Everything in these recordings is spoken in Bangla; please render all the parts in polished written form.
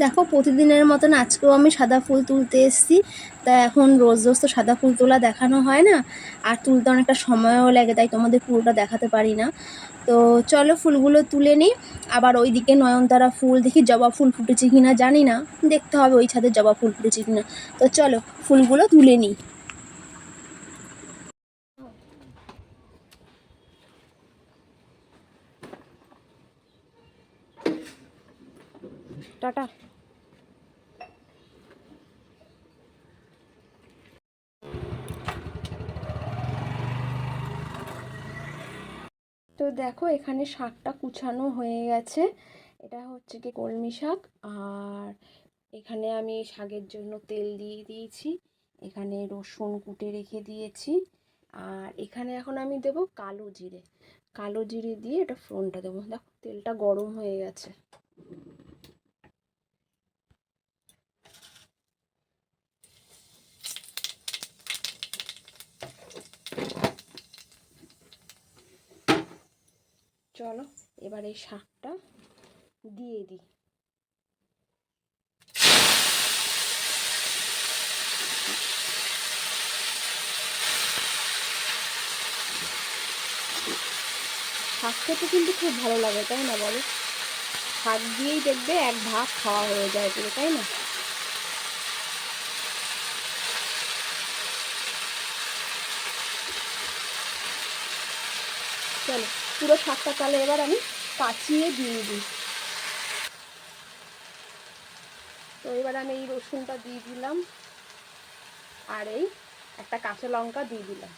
দেখো প্রতিদিনের মতন আজকেও আমি সাদা ফুল তুলতে এসেছি। তা এখন রোজ রোজ তো সাদা ফুল তোলা দেখানো হয় না, আর তুলতে অনেকটা সময়ও লাগে, তাই তোমাদের পুরোটা দেখাতে পারি না। তো চলো ফুলগুলো তুলে নিই। আবার ওইদিকে নয়নতারা ফুল দেখি, জবা ফুল ফুটেছে কিনা জানি না, দেখতে হবে ওই ছাদে জবা ফুল ফুটেছে কিনা। তো চলো ফুলগুলো তুলে নিই। টাটা। তো দেখো এখানে শাকটা কুচানো হয়ে গেছে। এটা হচ্ছে কি কলমি শাক। আর এখানে আমি শাকের জন্য তেল দিয়ে দিয়েছি, এখানে রসুন কুটে রেখে দিয়েছি। আর এখানে এখন আমি দেব কালো জিরে। কালো জিরে দিয়ে এটা ফোড়নটা দেবো। দেখো তেলটা গরম হয়ে গেছে। চলো এবার এই শাকটা দিয়ে দিই। শাক খেতে কিন্তু খুব ভালো লাগে, তাই না বলো? শাক দিয়েই দেখবে এক ভাত খাওয়া হয়ে যায় পুরো, তাই না? চলো পুরো শাকটা তাহলে এবার আমি কাচিয়ে দিয়ে দিই। তো এবার আমি এই রসুনটা দিয়ে দিলাম, আর এই একটা কাঁচা লঙ্কা দিয়ে দিলাম,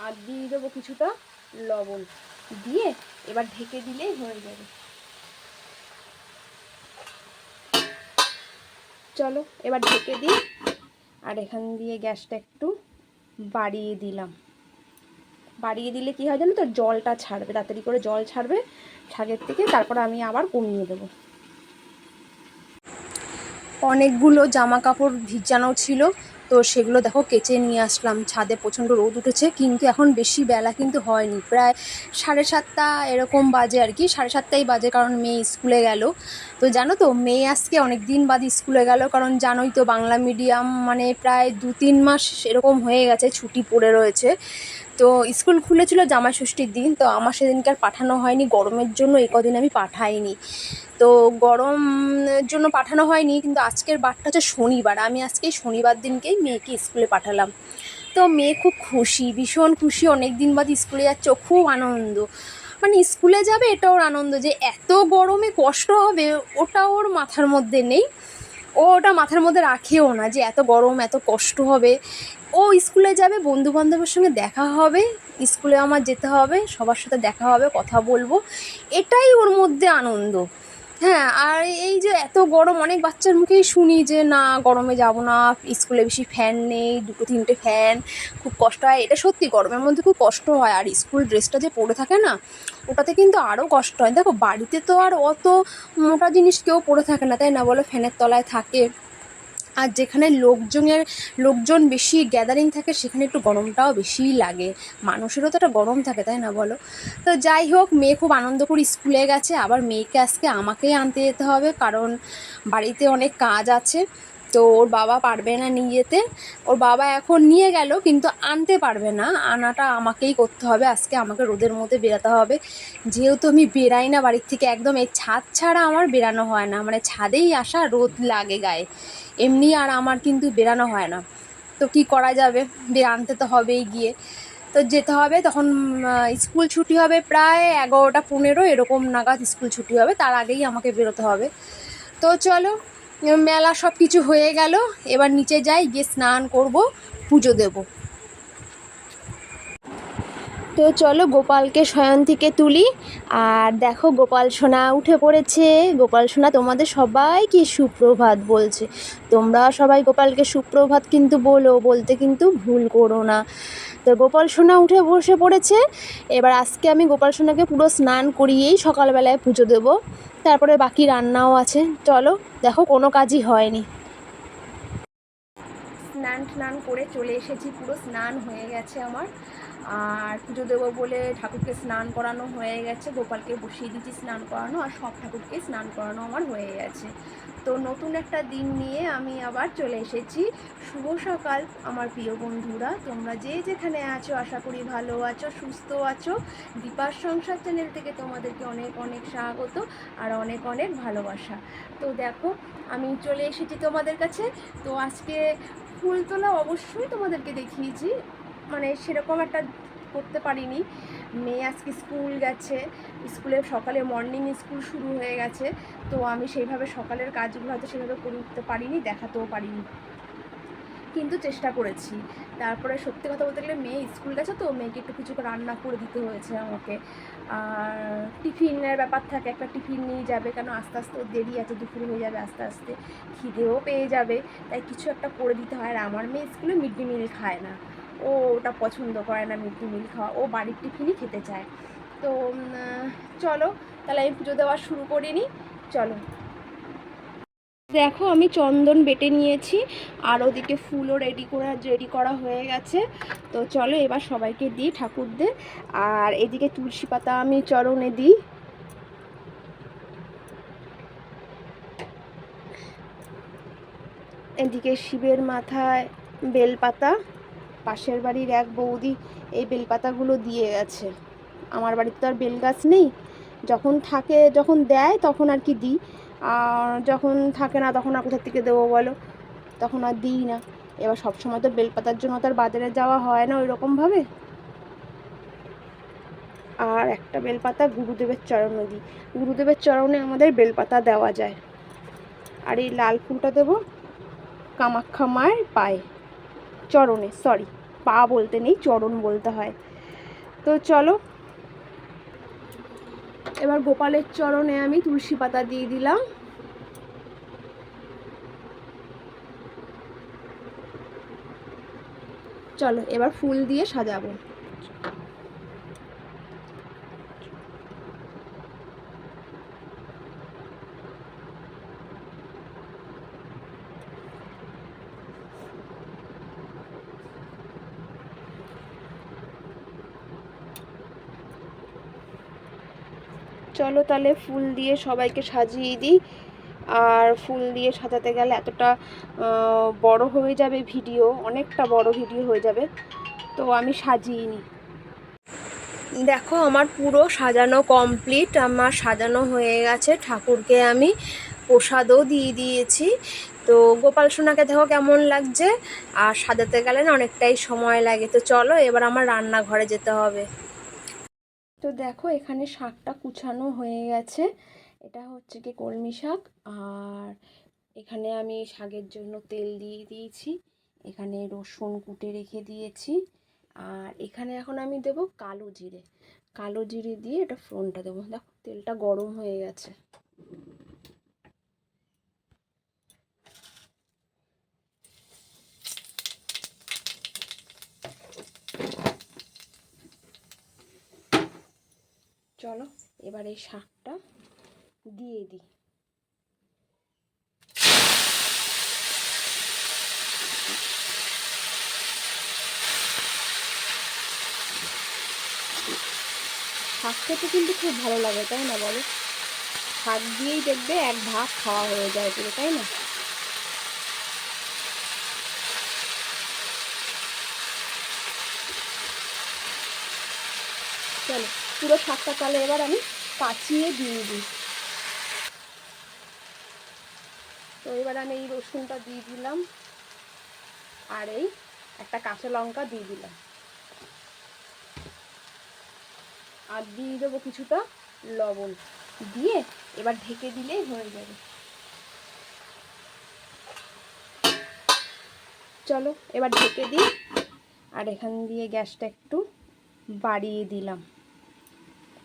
আর দিয়ে দেবো কিছুটা লবণ। দিয়ে এবার ঢেকে দিলেই হয়ে যাবে। চলো এবার ঢেকে দিই। আর এখান দিয়ে গ্যাসটা একটু বাড়িয়ে দিলাম। বাড়িয়ে দিলে কি হয় জানো তো, জলটা ছাড়বে, তাড়াতাড়ি করে জল ছাড়বে শাকের থেকে, তারপর আমি আবার কমিয়ে দেবো। অনেকগুলো জামা কাপড় ভিজানো ছিল, তো সেগুলো দেখো কেচে নিয়ে আসলাম। ছাদে প্রচণ্ড রোদ উঠেছে, কিন্তু এখন বেশি বেলা কিন্তু হয়নি, প্রায় 7:30 এরকম বাজে আর কি, 7:30 বাজে, কারণ মেয়ে স্কুলে গেল। তো জানো তো মেয়ে আজকে অনেক দিন বাদ স্কুলে গেল, কারণ জানোই তো বাংলা মিডিয়াম, মানে প্রায় 2-3 মাস এরকম হয়ে গেছে ছুটি পড়ে রয়েছে। তো স্কুল খুলেছিল জামাই ষষ্ঠীর দিন, তো আমার সেদিনকে আর পাঠানো হয়নি, গরমের জন্য এই কদিন আমি পাঠাইনি। তো গরমের জন্য পাঠানো হয়নি, কিন্তু আজকের বারটা হচ্ছে শনিবার, আমি আজকে শনিবার দিনকেই মেয়েকে স্কুলে পাঠালাম। তো মেয়ে খুব খুশি, ভীষণ খুশি, অনেক দিন বাদ স্কুলে যাচ্ছে, খুব আনন্দ। মানে স্কুলে যাবে এটা ওর আনন্দ, যে এত গরমে কষ্ট হবে ওটা ওর মাথার মধ্যে নেই। ও ওটা মাথার মধ্যে রাখেও না যে এত গরম এত কষ্ট হবে। ও স্কুলে যাবে, বন্ধু বান্ধবের সঙ্গে দেখা হবে, স্কুলে আমার যেতে হবে, সবার সাথে দেখা হবে, কথা বলবো, এটাই ওর মধ্যে আনন্দ। হ্যাঁ, আর এই যে এত গরম, অনেক বাচ্চার মুখেই শুনি যে না গরমে যাব না, স্কুলে বেশি ফ্যান নেই, 2-3টে ফ্যান, খুব কষ্ট হয়। এটা সত্যি, গরমের মধ্যে খুব কষ্ট হয়। আর স্কুল ড্রেসটা যে পরে থাকে না, ওটাতে কিন্তু আরও কষ্ট হয়। দেখো বাড়িতে তো আর অত মোটা জিনিস কেউ পরে থাকে না, তাই না বলো? ফ্যানের তলায় থাকে। আর যেখানে লোকজন বেশি গ্যাদারিং থাকে, সেখানে একটু গরমটাও বেশিই লাগে, মানুষেরও তো একটা গরম থাকে, তাই না বলো? তো যাই হোক, মেয়ে খুব আনন্দ করে স্কুলে গেছে। আবার মেয়েকে আজকে আমাকেই আনতে যেতে হবে, কারণ বাড়িতে অনেক কাজ আছে। তো ওর বাবা পারবে না নিয়ে যেতে, ওর বাবা এখন নিয়ে গেল, কিন্তু আনতে পারবে না, আনাটা আমাকেই করতে হবে। আজকে আমাকে রোদের মধ্যে বেরাতে হবে, যেহেতু আমি বেরাই না বাড়ির থেকে একদম, এই ছাদ ছাড়া আমার বেরানো হয় না, মানে ছাদেই আসা, রোদ লাগে গায়ে, এমনি আর আমার কিন্তু বেরানো হয় না। তো কি করা যাবে, আনতে তো হবেই গিয়ে। তো যেতে হবে তখন। স্কুল ছুটি হবে প্রায় 11টা 15 এরকম নাগাদ স্কুল ছুটি হবে, তার আগেই আমাকে বেরোতে হবে। তো চলো, মেলা সব কিছু হয়ে গেল, এবার নিচে যাই, গিয়ে স্নান করব, পুজো দেবো। তো চলো গোপালকে শয়ন থেকে তুলি। আর দেখো গোপাল সোনা উঠে পড়েছে। গোপাল সোনা তোমাদের সবাইকে সুপ্রভাত বলছে। তোমরা সবাই গোপালকে সুপ্রভাত কিন্তু বলতে কিন্তু ভুল করো না। তো গোপাল সোনা উঠে বসে পড়েছে। এবার আজকে আমি গোপাল সোনাকে পুরো স্নান করিয়েই সকালবেলায় পুজো দেবো, তারপরে বাকি রান্নাও আছে। চলো, দেখো কোনো কাজই হয়নি। স্নান করে চলে এসেছি, পুরো স্নান হয়ে গেছে আমার। আর পুজো দেবো বলে ঠাকুরকে স্নান করানো হয়ে গেছে, গোপালকে বসিয়ে দিয়েছি স্নান করানো, আর সব ঠাকুরকে স্নান করানো আমার হয়ে গেছে। তো নতুন একটা দিন নিয়ে আমি আবার চলে এসেছি। শুভ সকাল আমার প্রিয় বন্ধুরা, তোমরা যে যেখানে আছো আশা করি ভালো আছো, সুস্থ আছো। দীপার সংসার চ্যানেল থেকে তোমাদেরকে অনেক অনেক স্বাগত আর অনেক অনেক ভালোবাসা। তো দেখো আমি চলে এসেছি তোমাদের কাছে। তো আজকে ফুল তোলা অবশ্যই তোমাদেরকে দেখিয়েছি, মানে সেরকম একটা করতে পারিনি। মেয়ে আজকে স্কুল গেছে, স্কুলে সকালে মর্নিং স্কুল শুরু হয়ে গেছে, তো আমি সেইভাবে সকালের কাজগুলো হয়তো সেভাবে করে উঠতে পারিনি, দেখাতেও পারিনি, কিন্তু চেষ্টা করেছি। তারপরে সত্যি কথা বলতে গেলে মেয়ে স্কুল গেছে, তো মেয়েকে একটু কিছু রান্না করে দিতে হয়েছে আমাকে। আর টিফিনের ব্যাপার থাকে, একটা টিফিন নিয়ে যাবে, কেন আস্তে আস্তে ওর দেরি আছে, দুপুর হয়ে যাবে আস্তে আস্তে, খিদেও পেয়ে যাবে, তাই কিছু একটা করে দিতে হয়। আর আমার মেয়ে স্কুলে মিড ডে মিল খায় না, ও ওটা পছন্দ করে না মিড ডে মিল খাওয়া, ও বাড়ির টিফিনই খেতে চায়। তো চলো তাহলে আমি পুজো দেওয়া শুরু করিনি, চলো। দেখো আমি চন্দন বেটে নিয়েছি, আর ওদিকে ফুলও রেডি করা হয়ে গেছে। তো চলো এবার সবাইকে দিই ঠাকুরদের। আর এদিকে তুলসী পাতা আমি চরণে দিই। এদিকে শিবের মাথায় বেলপাতা, পাশের বাড়ির এক বৌদি এই বেলপাতাগুলো দিয়ে গেছে। আমার বাড়িতে তো আর বেল গাছ নেই, যখন থাকে যখন দেয় তখন আর কি দিই, আর যখন থাকে না তখন আর কোথা থেকে দেবো বলো, তখন আর দিই না। এবার সবসময় তো বেলপাতার জন্য তো আর বাজারে যাওয়া হয় না ওই রকমভাবে। আর একটা বেলপাতা গুরুদেবের চরণে দিই, গুরুদেবের চরণে আমাদের বেলপাতা দেওয়া যায়। আর এই লাল ফুলটা দেবো কামাখ্যা মায়ের পায়ে, চরণে, সরি পা বলতে নেই, চরণ বলতে হয়। তো চলো এবার গোপালের চরণে আমি তুলসী পাতা দিয়ে দিলাম। চলো এবার ফুল দিয়ে সাজাবো। চলো তাহলে ফুল দিয়ে সবাইকে সাজিয়ে দিই। আর ফুল দিয়ে সাজাতে গেলে এতটা বড় হয়ে যাবে ভিডিও, অনেকটা বড় ভিডিও হয়ে যাবে, তো আমি সাজিয়ে নিই। দেখো আমার পুরো সাজানো কমপ্লিট, আমার সাজানো হয়ে গেছে, ঠাকুরকে আমি প্রসাদও দিয়ে দিয়েছি। তো গোপাল সোনাকে দেখো কেমন লাগছে। আর সাজাতে গেলে না অনেকটাই সময় লাগে। তো চলো এবার আমার রান্নাঘরে যেতে হবে। তো দেখো এখানে শাকটা কুচানো হয়ে গেছে, এটা হচ্ছে কি কলমি শাক। আর এখানে আমি শাকের জন্য তেল দিয়ে দিয়েছি, এখানে রসুন কুটে রেখে দিয়েছি। আর এখানে এখন আমি দেব কালো জিরে, কালো জিরে দিয়ে এটা ফোড়নটা দেবো। দেখো তেলটা গরম হয়ে গেছে। চলো এবার এই শাকটা দিয়ে দিই। শাক খেতে কিন্তু খুব ভালো লাগে, তাই না বলো? শাক দিয়েই দেখবে এক ভাত খাওয়া হয়ে যায় পুরো, তাই না? চলো পুরো শাকটা তাহলে এবার আমি কাচিয়ে দিয়ে দিই। তো এবার আমি এই রসুনটা দিয়ে দিলাম, আর এই একটা কাঁচা লঙ্কা দিয়ে দিলাম, আর দিয়ে দেবো কিছুটা লবণ, দিয়ে এবার ঢেকে দিলেই হয়ে যাবে। চলো এবার ঢেকে দিই। আর এখান দিয়ে গ্যাসটা একটু বাড়িয়ে দিলাম,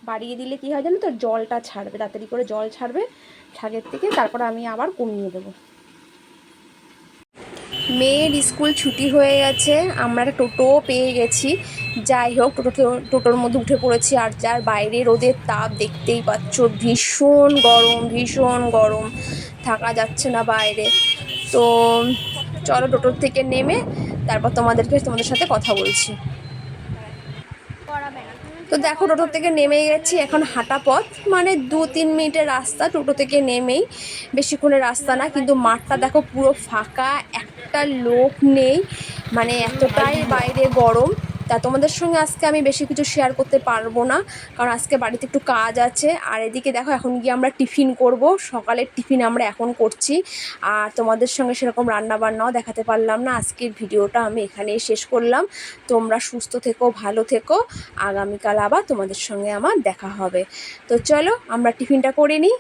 বাড়িয়ে দিলে কি হয় জানো তো, জলটা ছাড়বে, তাড়াতাড়ি করে জল ছাড়বে শাকের থেকে, তারপর আমি আবার কমিয়ে দেবো। মেয়ের স্কুল ছুটি হয়ে গেছে, আমরা একটা টোটোও পেয়ে গেছি। যাই হোক টোটোর মধ্যে উঠে পড়েছি। আর যার বাইরে রোদের তাপ দেখতেই পাচ্ছ, ভীষণ গরম, ভীষণ গরম, থাকা যাচ্ছে না বাইরে। তো চলো টোটোর থেকে নেমে তারপর তোমাদের সাথে কথা বলছি। তো দেখো টোটো থেকে নেমে গেছি, এখন হাঁটা পথ, মানে 2-3 মিনিটের রাস্তা টোটো থেকে নেমেই, বেশিক্ষণের রাস্তা না। কিন্তু মাঠটা দেখো পুরো ফাঁকা, একটা লোক নেই, মানে এতটাই বাইরে গরম। তা তোমাদের সঙ্গে আজকে আমি বেশি কিছু শেয়ার করতে পারবো না, কারণ আজকে বাড়িতে একটু কাজ আছে। আর এদিকে দেখো এখন গিয়ে আমরা টিফিন করব, সকালের টিফিন আমরা এখন করছি। আর তোমাদের সঙ্গে সেরকম রান্নাবান্নাও দেখাতে পারলাম না। আজকের ভিডিওটা আমি এখানেই শেষ করলাম। তোমরা সুস্থ থেকো, ভালো থেকো। আগামীকাল আবার তোমাদের সঙ্গে আমার দেখা হবে। তো চলো আমরা টিফিনটা করে নিই।